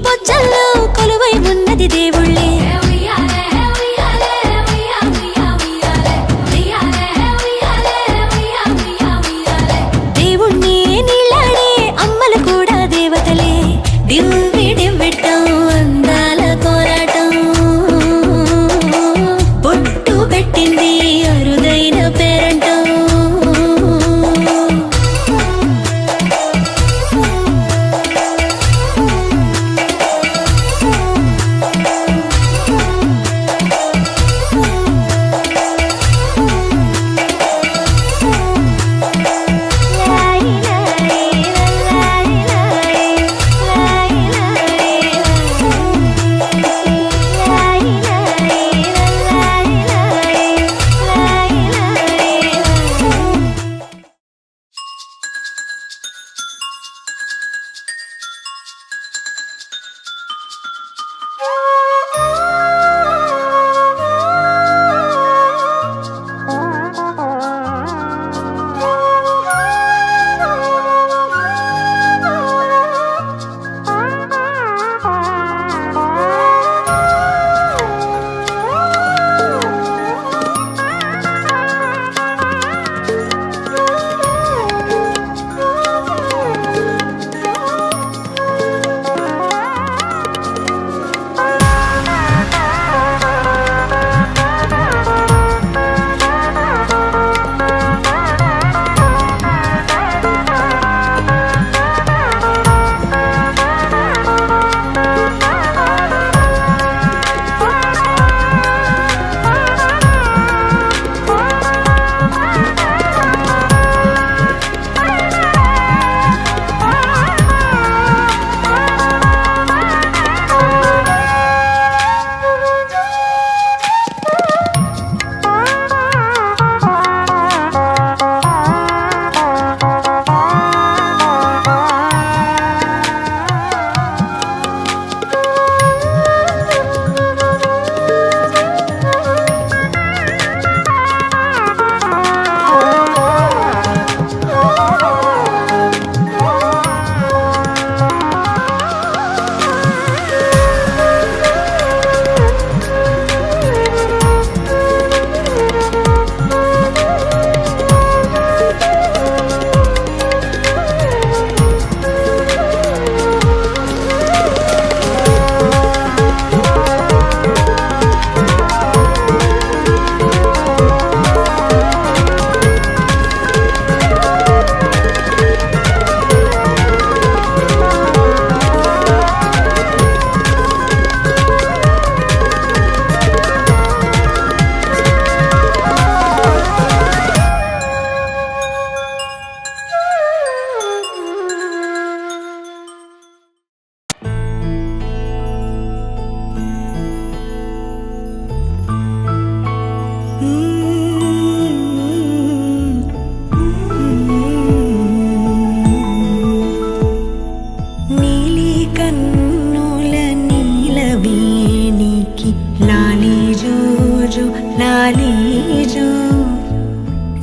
బొజ్జల్లో కొలువై ఉన్నది దేవుళ్ళే దేవుణ్ణి నీళ్ళాడే అమ్మలు కూడా దేవతలే దివ్వి దివ్వెట్టం అందాల కోరాటం బొట్టు పెట్టింది అరుదైన పేరంటం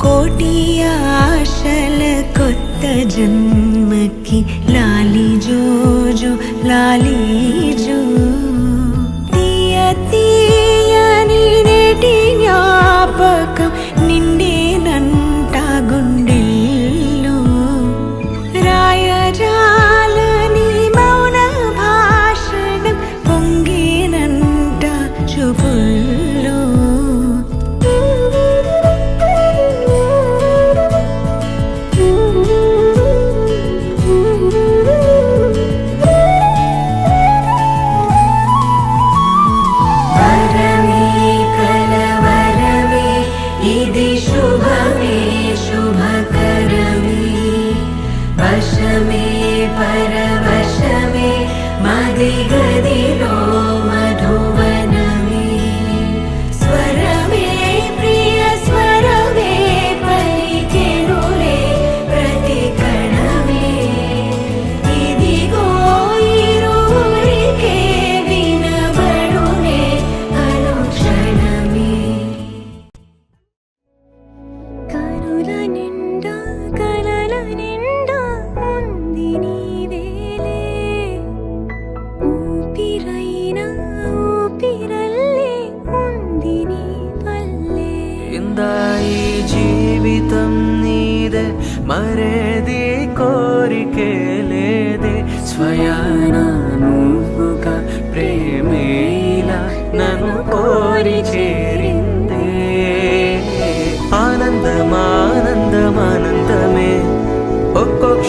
కోటి ఆశల కొత్త జన్మకి లాలి జోజో లాలి జో తీయ తీయని నేటి జ్ఞాపకం నిండేనంట గుండెల్లో రాయజాలని మౌన భాషణం పొంగేనంట చూపుల్లో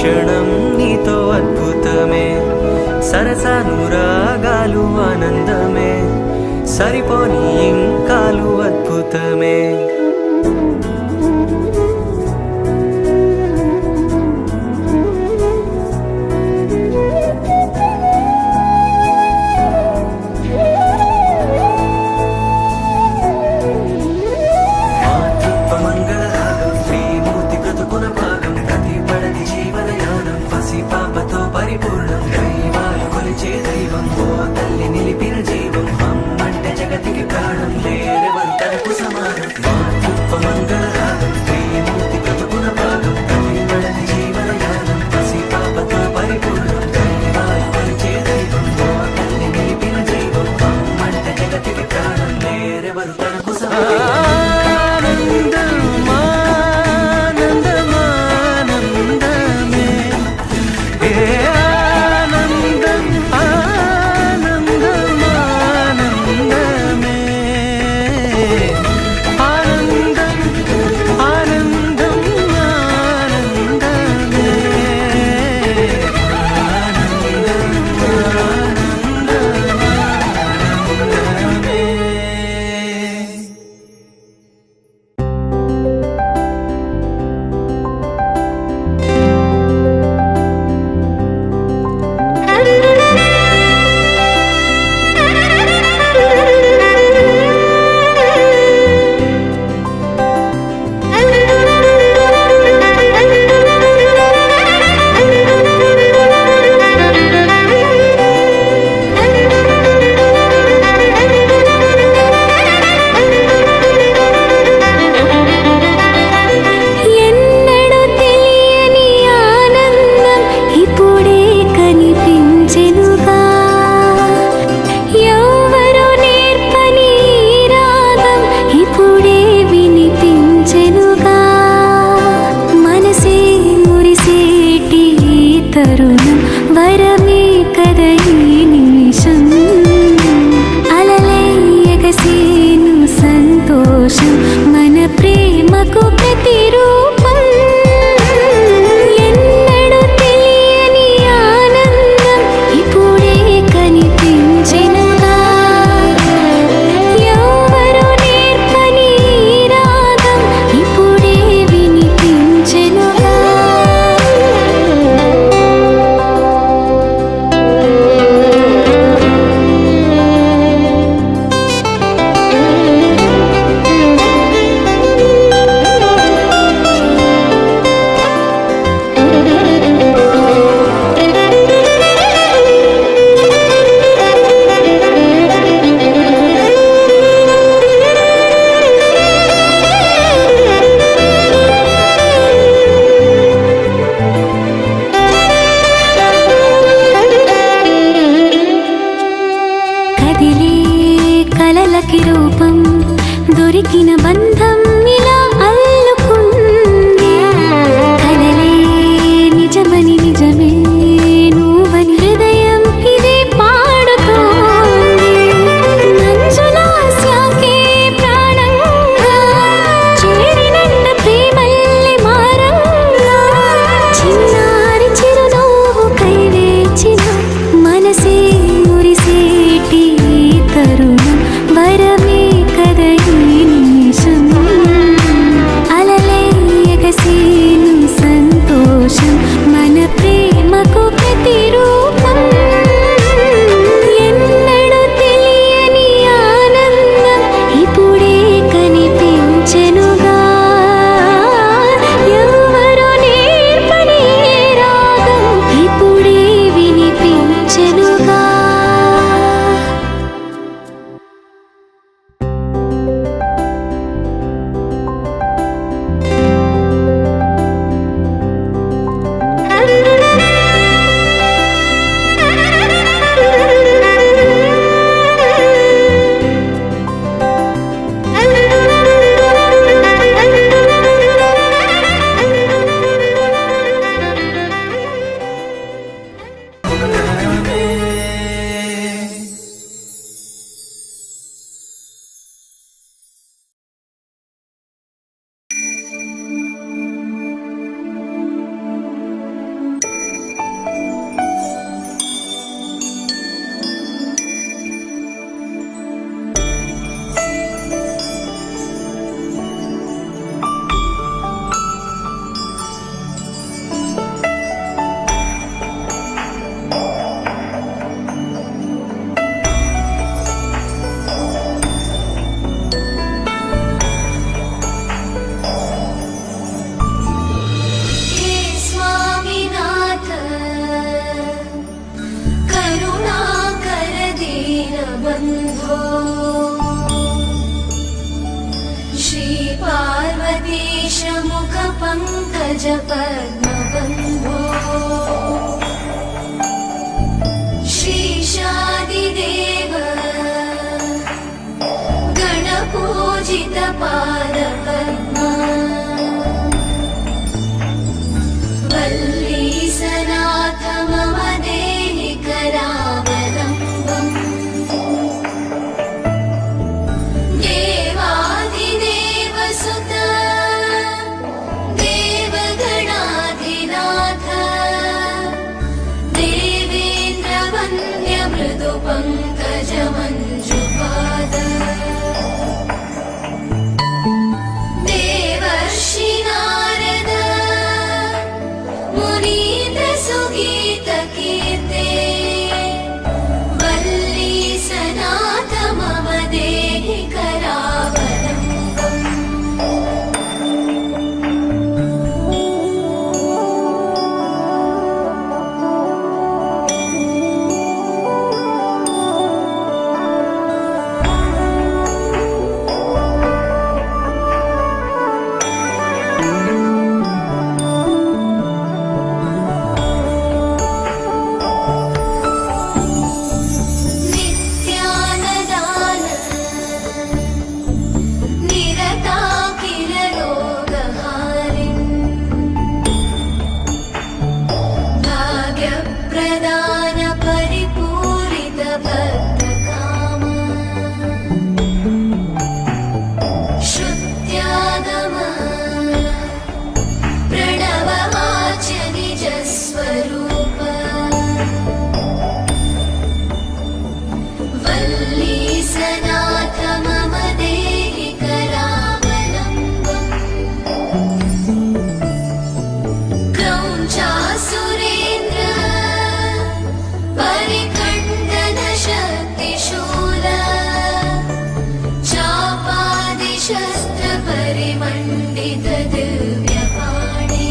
క్షణం నీతో అద్భుతమే, సరసానురాగాలు ఆనందమే, సరిపోని ఇంకాలు అద్భుతమే. పాపతో పరిపూర్ణం, దైవాలు కొలిచే దైవం, ఓ తల్లి నిలిపిన జీవం, అమ్మంటే జగతికి ప్రాణం, లేరెవరు తనకు సమానం. మాతృత్వ మంగళరాగం, శ్రీమూర్తి బ్రతుకున భాగం, ప్రతిపడని జీవనయానం, పసి పాపతో పరిపూర్ణం, దైవాలు కొలిచే దైవం, ఓ తల్లి నిలిపిన జీవం, అమ్మంటే జగతికి ప్రాణం, లేరెవరు తనకు సమానం. కలలకి రూపం దొరికిన బంధం ఇలా అల్లుకుంది, కలలే నిజమని నిజమే నువ్వని హృదయం ఇదే పాడుతోంది. మంజులాస్యాకే ప్రాణంగా చేరినంత ప్రేమల్లి మారంగా, చిన్నారి చిరునవ్వు కైవేచిన మనసే మురిసేటి తరుణం వరమే కదయి నిమిషం. పంకజ పద్మబంధో శ్రీశాదిదేవ గణపూజిత పాదపద్మా వల్లీసనాథ మమ దేహి కరావలంబం దేవాదిదేవ సుత దేవగణాధినాథ దేవేంద్ర వంద్య మృదు పంకజ మంజుపాద దేవర్షి నారద మునీంద్ర సుగీత కీర్తే వల్లీ సనాథ మమ దేహి కరావలంబం నిత్యానదాన నిరతాఖిల రోగహారిణి భాగ్యప్రదాన పరిపూరిత భక్తకామ శృత్యాగమ ప్రణవవాచ్య నిజస్వరూప వల్లీసనాథ మమ దేహి కరావలంబం క్రౌంచాసురేంద్ర పరికండన శక్తిశూల చాపాదిశస్త్ర పరిమండిత దివ్యపాణి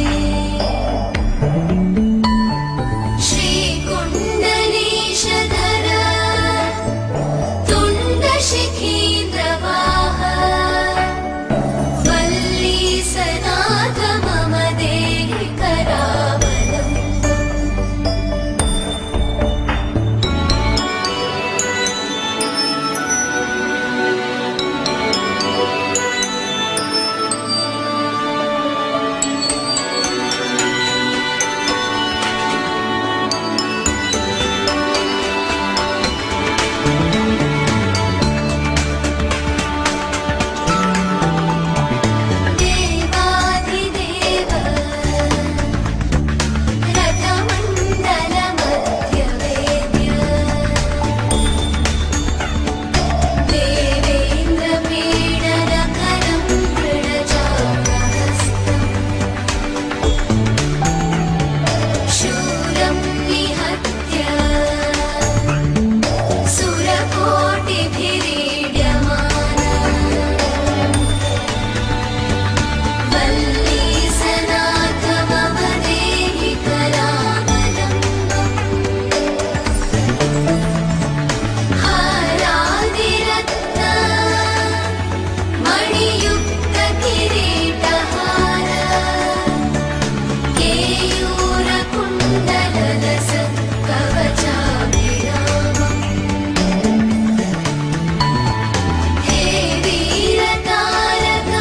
శ్రీకుండలీశధర తుండశిఖీంద్రవాహ వల్లీసనాథ మమ దేహి కరావలంబం దేవాధిదేవ రథమండల మధ్యవేద్య దేవేంద్ర పీడనకరం దృఢచాపహస్తం శూరం నిహత్య సురకోటిభిరీడ్యమాన వల్లీసనాథ మమ దేహి కరావలంబం హారాదిరత్న మణియుక్త కిరీటహార కేయూర కుండలలస కవచాభిరామం హే వీరతారక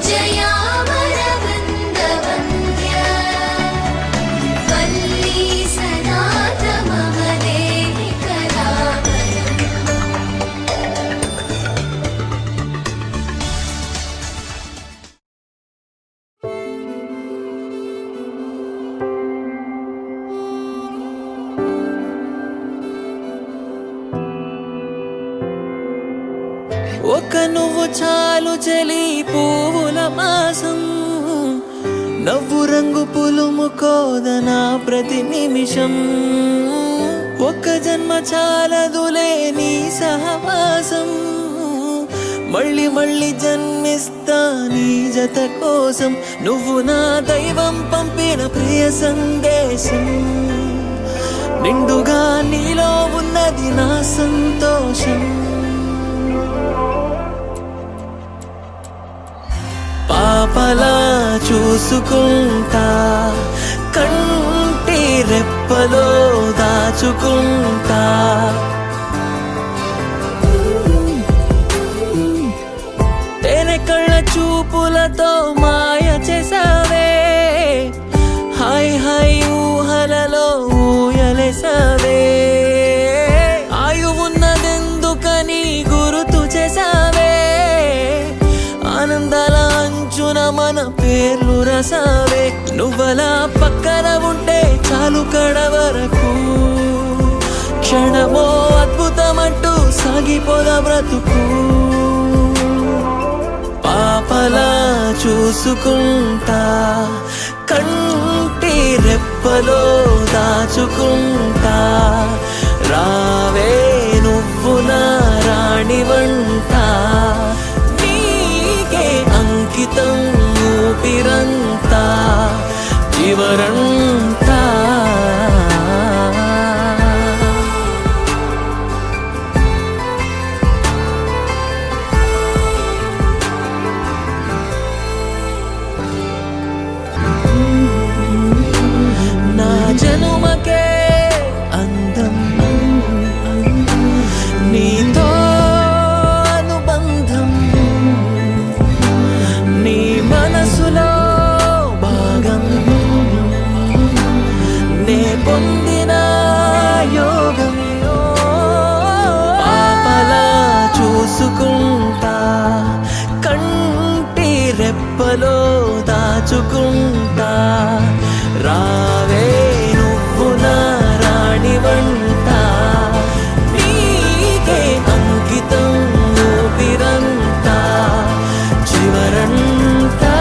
జయామర వృందవంద్య వల్లీసనాథ మమ దేహి కరావలంబం ఒక నువ్వు చాలు చలి పువ్వుల మాసం నవ్వు రంగు పులుము కోదనా ప్రతి నిమిషం ఒక జన్మ చాలదులే నీ సహవాసం మళ్ళీ మళ్ళీ జన్మిస్తా నీ జత కోసం నువ్వు నా దైవం పంపిన ప్రియ సందేశం నిండుగా నీలో ఉన్నది నా సంతోషం పాపలా చూ చూసుకుంటా కంటి రెప్పలో దాచుకుంటా తేనె కళ్ళ చూపులతో మాయ చేసావే హాయ్ హాయ్ ఊహలలో ఊయలేసావే ఆయువున్నదెందుకని గుర్తు చేసావే ఆనందాల అంచున మన పేర్లు రసావే నువ్వలా పక్కన ఉంటే చాలు కడ వరకు క్షణమో అద్భుతమంటూ సాగిపోద బ్రతుకు పాపలా చూసుకుంటా కంటి రెప్పలో దాచుకుంటా రావే నువ్వు నా రాణివంట నీకే అంకితం ఊపిరంతా చివరంతా నా జనుమకే అందం నీతో అనుబంధం నీ మనసులో భాగం నే పొందిన యోగం పాపలా చూసుకుంటా కంటి రెప్పలో దాచుకుంటా రావే నువ్వు నా రాణివంట నీకే అంకితం ఊపిరంతా చివరంతా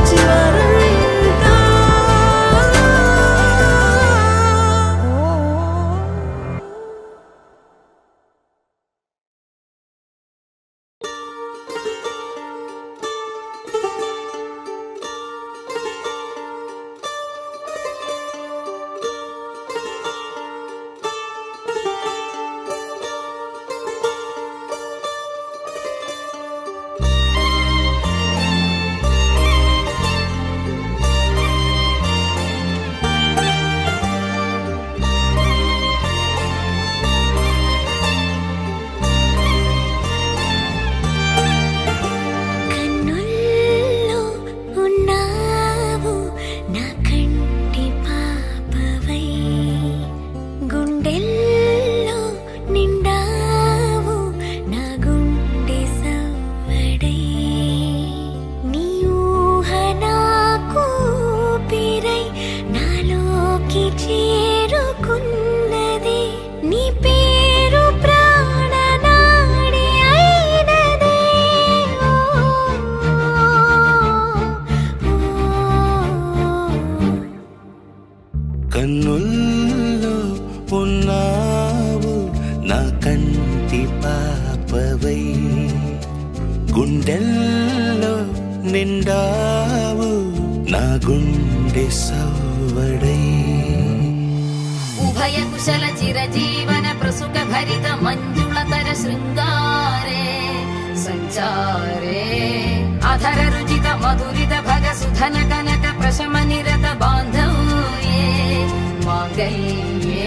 చివరంతా కన్నుల్లో ఉన్నావు నా కంటి పాపవై గుండెల్లో నిండావు నా గుండె సవ్వడై నీ ఊహ నాకు ఊపిరై నాలోకి చేరుకున్నది నీ పేరు ప్రాణనాడి అయినదే కన్నుల్లో ఉన్నావు నా కంటి పాపవై గుండెల్లో నిండావు నా గుండె సవ్వడై ఉభయ కుశల చిరజీవన ప్రసుక భరిత మంజుళతర శృంగారే సంచారే అధర రుచిత మధురిత భగ సుధన కనక ప్రశమ నిరత బాంధవ్యే మాంగళ్యే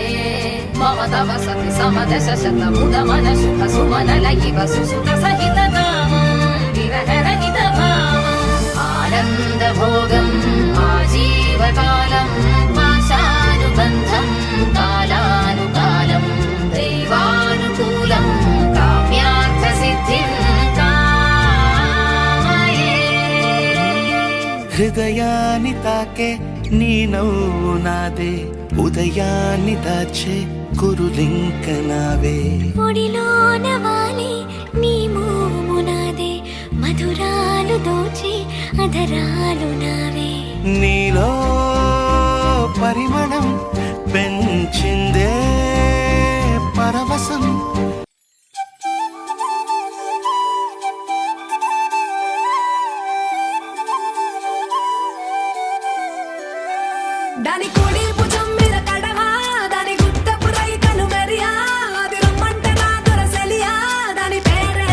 మమ తవ సతి సమదశ శతముద మన శుభ సుమన లయివ సుసుత సహిత కామం విరహరహిత భావం ఆనంద భోగం ఆజీవకాలం పాశానుబంధం కాలానుకాలం దైవానుకూలం కామ్యార్థ సిద్ధిం కామయే హృదయాన్ని తాకే నీ నవ్వు నాదే ఉదయాన్ని దాచే కురులింక నావే పొడిలోన వాలి నీ మోము నాదే మధురాలు దోచి అధరాలు నావే నీలో పరిమళం పెంచిందే పరవశం దాని కుడి భుజం మీద కడవా దాని గుట్టపు రైకను మెరియా అది రమ్మంటే నా దొరసెలియా దాని పేరే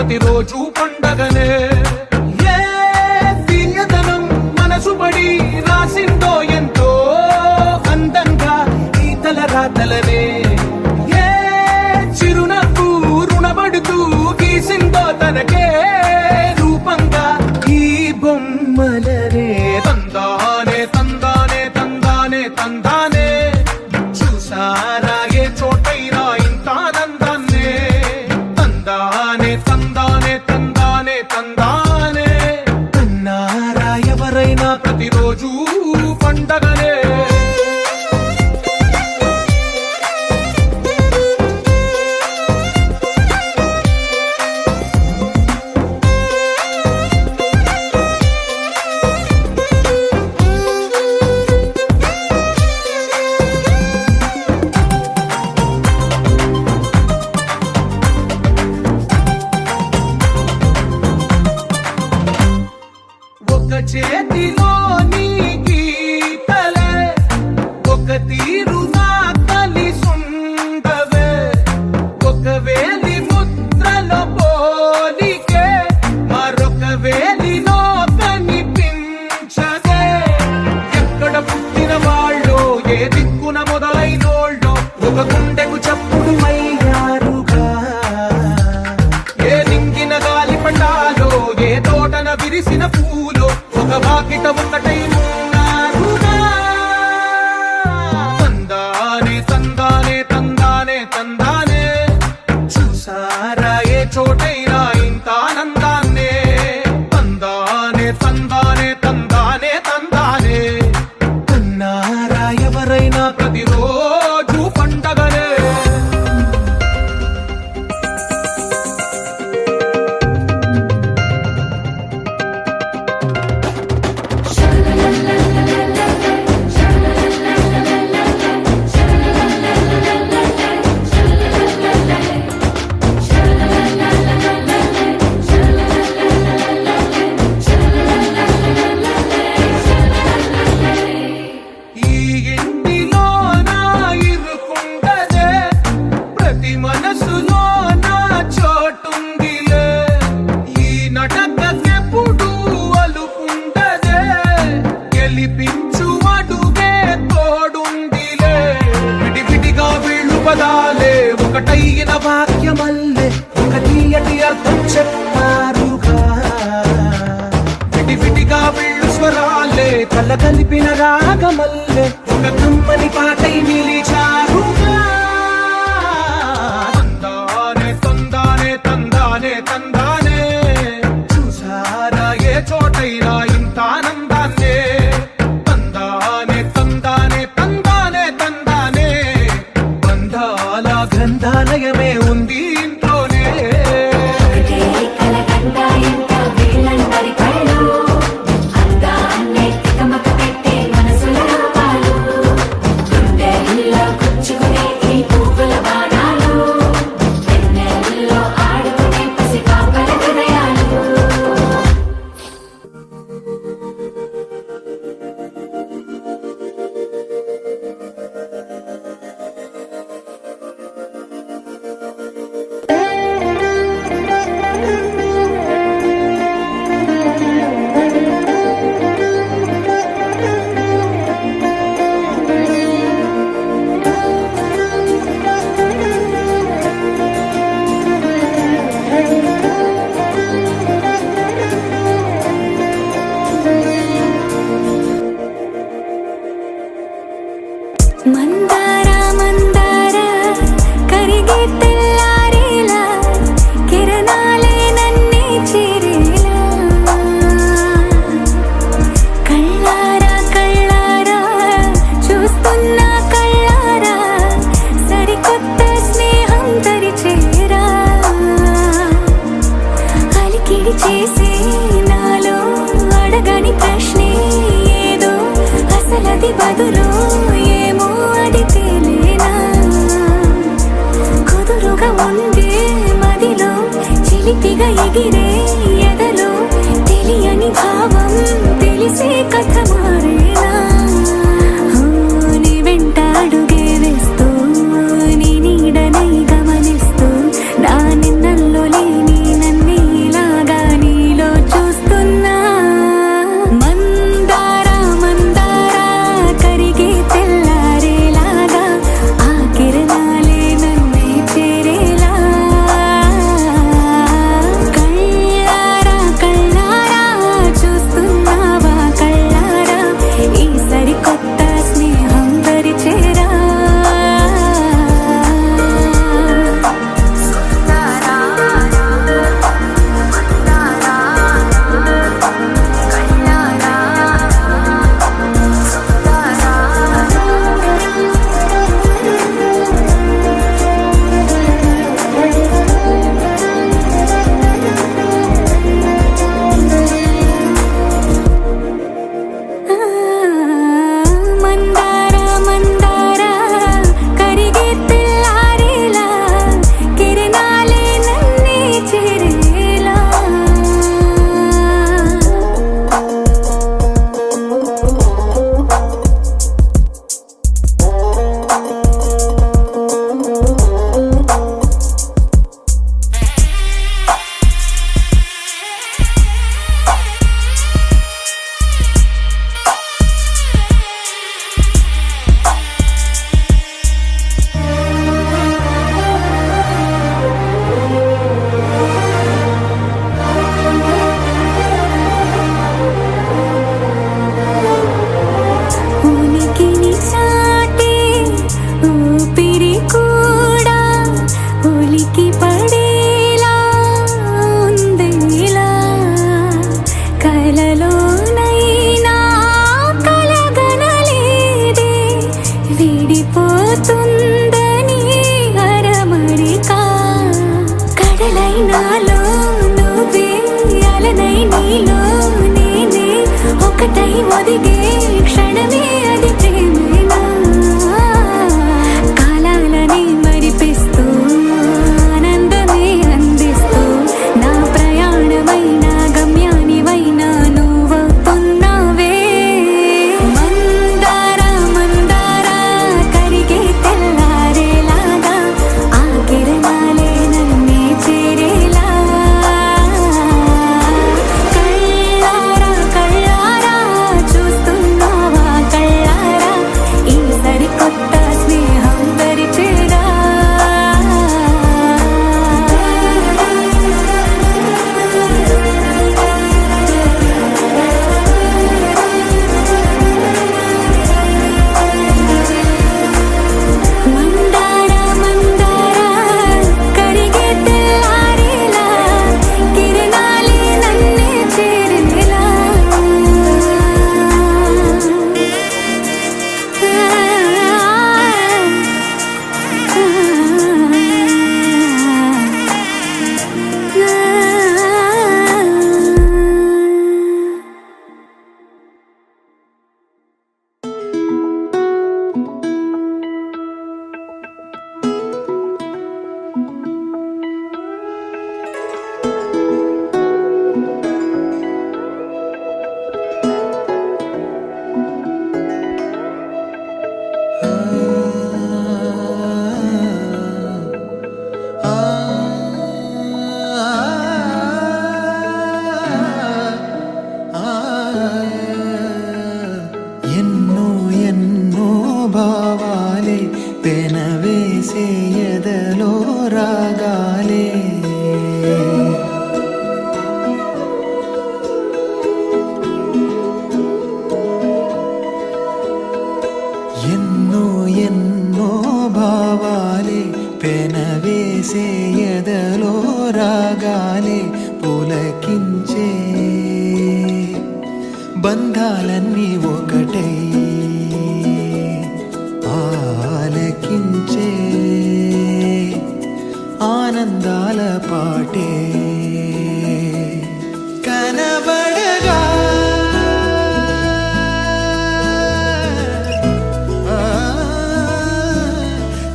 ప్రతిరోజు పండగనే. ఏ తీయదనం మనసు పడి రాసిందో ఎంతో అందంగా ఈ తల రాతలనే. ఏ చిరునవ్వు రుణపడుతూ గీసిందో తనకే రూపంగా ఈ బొమ్మలనే. తందానే తందానే తందానే తందానే చూసారా ఏ చోటైనా ఇంత ఆనందాన్నే. తందానే తందానే తందానే తందానే అన్నారా ఎవరైనా ప్రతిరోజు పండగనే. ఒక చేతిలో నీ గీతలే ఒక తీరుగా కలిసుండవే. ఒక వేలి ముద్రలో పోలికే మరొక వేలిలో కనిపించదే. ఎక్కడ పుట్టిన వాళ్ళో ఏ దిక్కున మొదలైనోళ్ళో ఒక గుండెకు చప్పుడు అయ్యారుగా. ఏ నింగిన గాలి పటాలో ఏ తోటన విరిసిన పూలో ఒక వాకిట ఒకటై ఉన్నారుగా. తందానే తందానే తందానే తందానే చూసారా ఏ చోటైనా ఇంత ఆనందాన్నే. తందానే తందానే తందానే తందానే అన్నారా ఎవరైనా ప్రతిరోజు పండగనే. ఈ ఇంటిలో నా ఇరుకుండదే ప్రతి మనసులో నా చోటుందిలే. ఈ నటకెప్పుడు అలుకుండదే గెలిపించు అడుగే తోడుందిలే. విడివిడిగా వీళ్ళు పదాలే ఒకటైన వాక్యమల్లే ఒక తీయటి అర్థం చెప్పారుగా. విడివిడిగా వీళ్ళు స్వరాలే కల కలిపిన రాగమల్లే ఒక కమ్మని పాటై నిలిచారుగా. తందానే తందానే తందానే తందానే చూసారా ఏ చోటైనా ఇంత ఆనందాన్నే. తందానే తందానే తందానే తందానే బంధాల గ్రంథాలయమే ఉంది ఇంట్లోనే. ఒకటే కలగంట ఎంత వీళ్ళందరి కళ్ళు అందాన్నే తికమక పెట్టే మనసుల రూపాలు. గుండెల్లో గుచ్చుకునే ఈ పువ్వుల బాణాలు వెన్నెల్లో ఆడుకునే పసిపాపల హృదయాలు. మందార మందార కరిగే తెల్లారేలా కిరణాలే నన్నే చేరేలా. కళ్ళారా కళ్ళారా చూస్తున్నా కళ్ళారా సరికొత్త స్నేహం తరిచేరా. అలికిడి చేసే నాలో అడగని ప్రశ్నే ఏదో అసలది బదులు ఏమో అది తేలేనా. కుదురుగా ఉండే మదిలో చిలిపిగా ఎగిరే ఎదలో తెలియని భావం తెలిసే కథ మారేనా. నీ వెంట అడుగే వేస్తూ నీ నీడనై గమనిస్తూ నా నిన్నల్లో లేని నన్నే ఎన్నో ఎన్నో భావాలే పెనవేసే ఎదలో రాగాలే ఎన్నో ఎన్నో భావాలే పెనవేసే ఎదలో రాగాలే పులకించే బంధాలన్నీ ఒకటై ఆలకించే ఆనందాల పాటే కనబడగా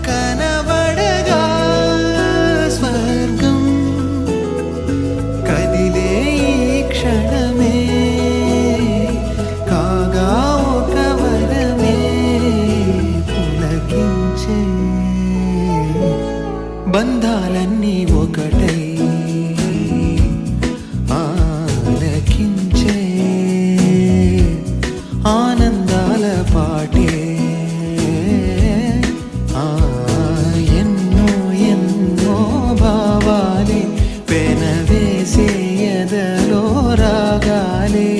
కనబడగా స్వర్గం కదిలే ఈ క్షణమే కాగా ఒక వరమే పులకించే బంధాలన్నీ ఒకటై ఆలకించే ఆనందాల పాటే ఎన్నో ఎన్నో భావాలే పెనవేసే ఎదలో రాగాలే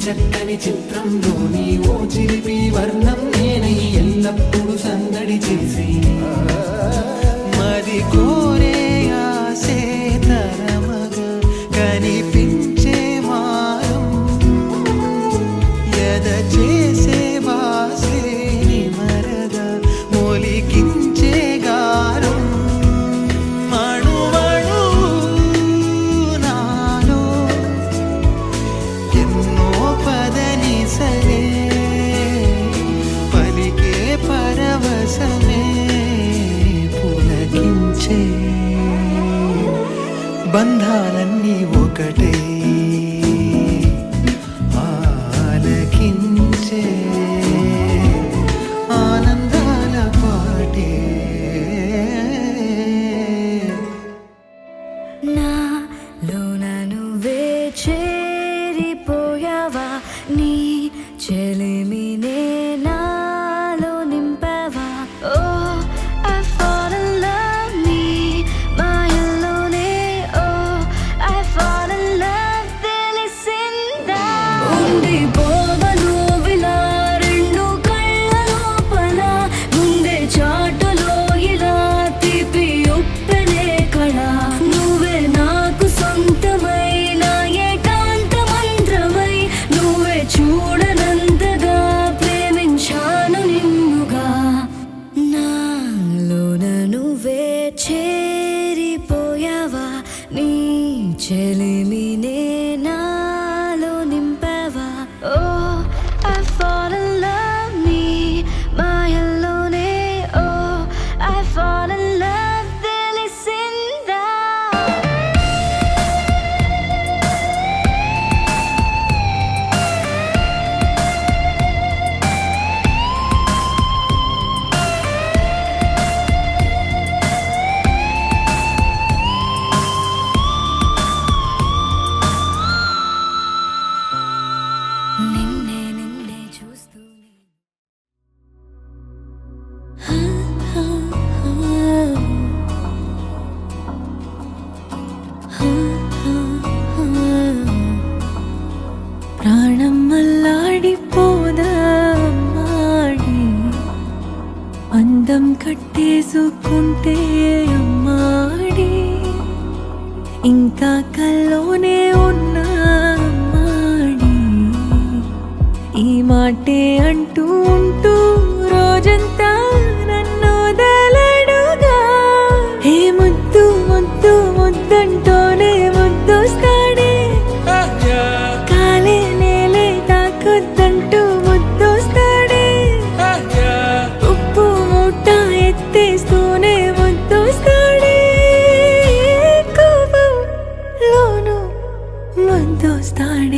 చక్కని చిత్రంలోని ఓ చిలిపి వర్ణం నేనై ఎల్లప్పుడూ సందడి చేసి మది కోరే ఆసే తరమగా కనిపించే మారం ఎద చేసే వాసే నిమరగా మొలికించే గారం పులకించే బంధాలన్నీ ఒకటై ఆలకించే ఆనందాల పాటే నాలోన నువ్వే చేరిపోయావా నీ చెలిమినే నాలో నింపావా ఓ I fall in love నీ మాయలోనే ఓ I fall in love తెలిసిందా ఉండిపోవను విలా రెండు కళ్ళ లోపల ముందే చాటులో ఇలా తీపి ఉప్పెనే కళ నువ్వే నాకు సొంతమై నా ఏకాంత మంత్రమై నువ్వే చూడనంతగా తాళం కట్టేసుకుంటే అమ్మాడి ఇంకా కల్లోనే ఉన్నా అమ్మాడి ఈ మాటే అంటూ ఉంటూ రోజంతా నన్ను వదలడుగా హే ముద్దు ముద్దు ముద్దంటూనే ముద్దొస్తాడే కాలే నేలే తాకొద్దంటూ ముద్దొస్తాడే ఉప్పు మూట ఎత్తేస్తూనే ముద్దొస్తాడే కోపంలోను ముద్దొస్తాడే